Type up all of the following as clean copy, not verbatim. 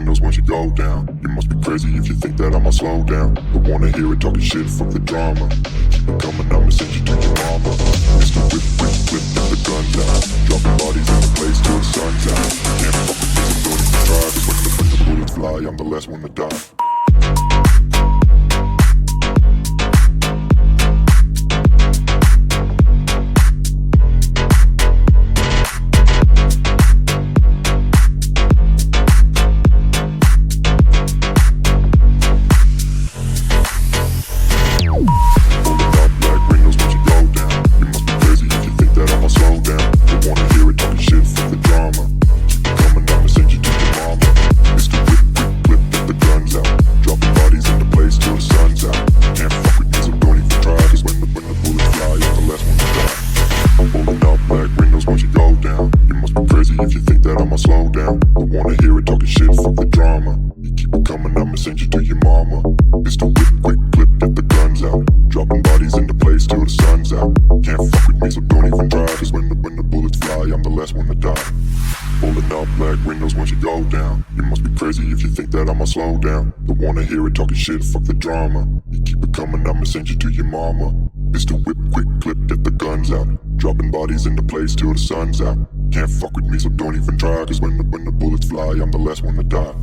windows once you go down. You must be crazy if you think that I'ma slow down. Don't wanna hear it talking shit, fuck the drama. Keep it coming, I'ma send you to your mama. Mr. Whip, whip, whip, get the guns out. Dropping bodies in the place till the sun's out. Can't fuck with me, so don't even try. Cause when the bullets fly, I'm the last one to die. If you think that I'ma slow down, don't wanna hear it talking shit, fuck the drama. You keep it coming, I'ma send you to your mama. Mr. Whip, quick clip, get the guns out. Dropping bodies into place till the sun's out. Can't fuck with me, so don't even try. Cause when the bullets fly, I'm the last one to die. Pulling up black windows once you go down. You must be crazy if you think that I'ma slow down. Don't wanna hear it talking shit, fuck the drama. You keep it coming, I'ma send you to your mama. Mr. Whip, quick clip, get the guns out. Dropping bodies into place till the sun's out. Can't fuck with me, so don't even try. Cause when the bullets fly, I'm the last one to die.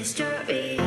history.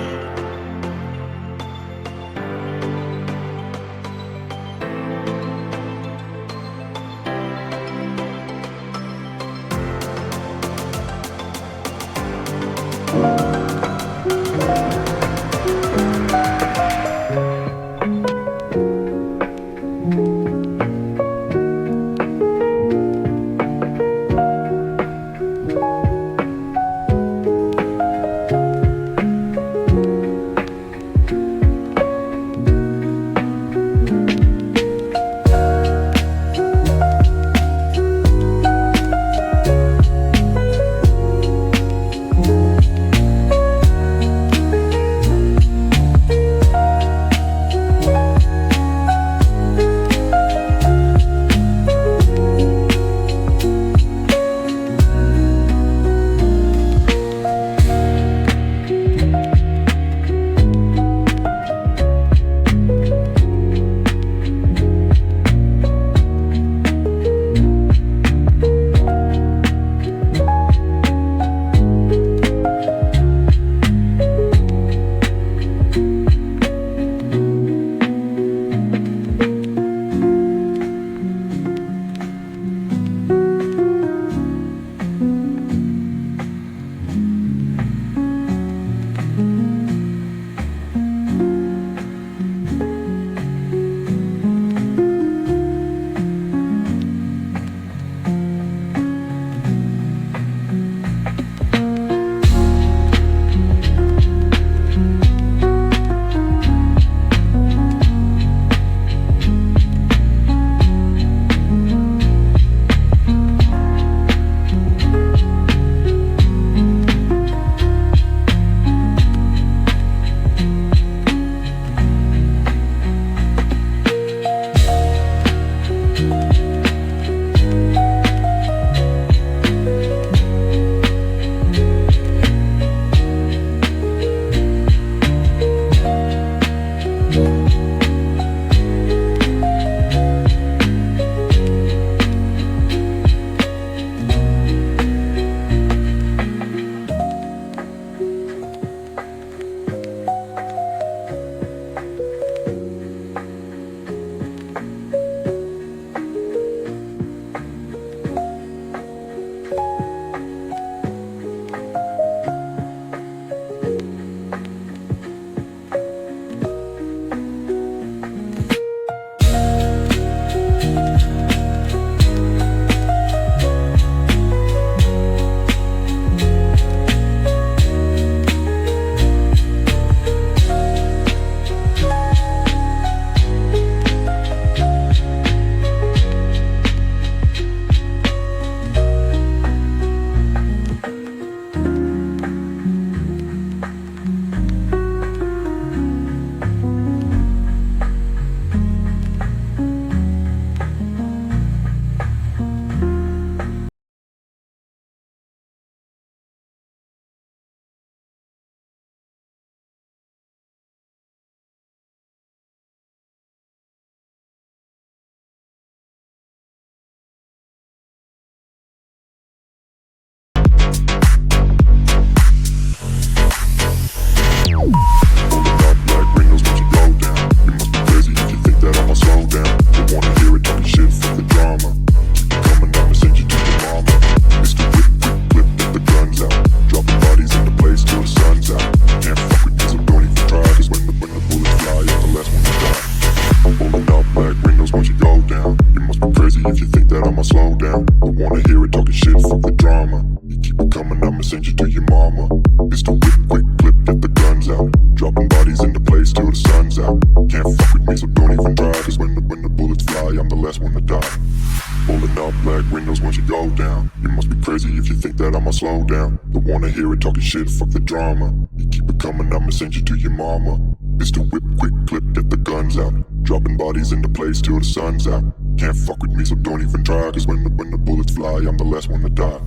Slow down, don't wanna hear it talking shit, fuck the drama. You keep it coming, I'ma send you to your mama. It's the whip, quick clip, get the guns out. Dropping bodies into place till the sun's out. Can't fuck with me, so don't even try. Cause when the bullets fly, I'm the last one to die.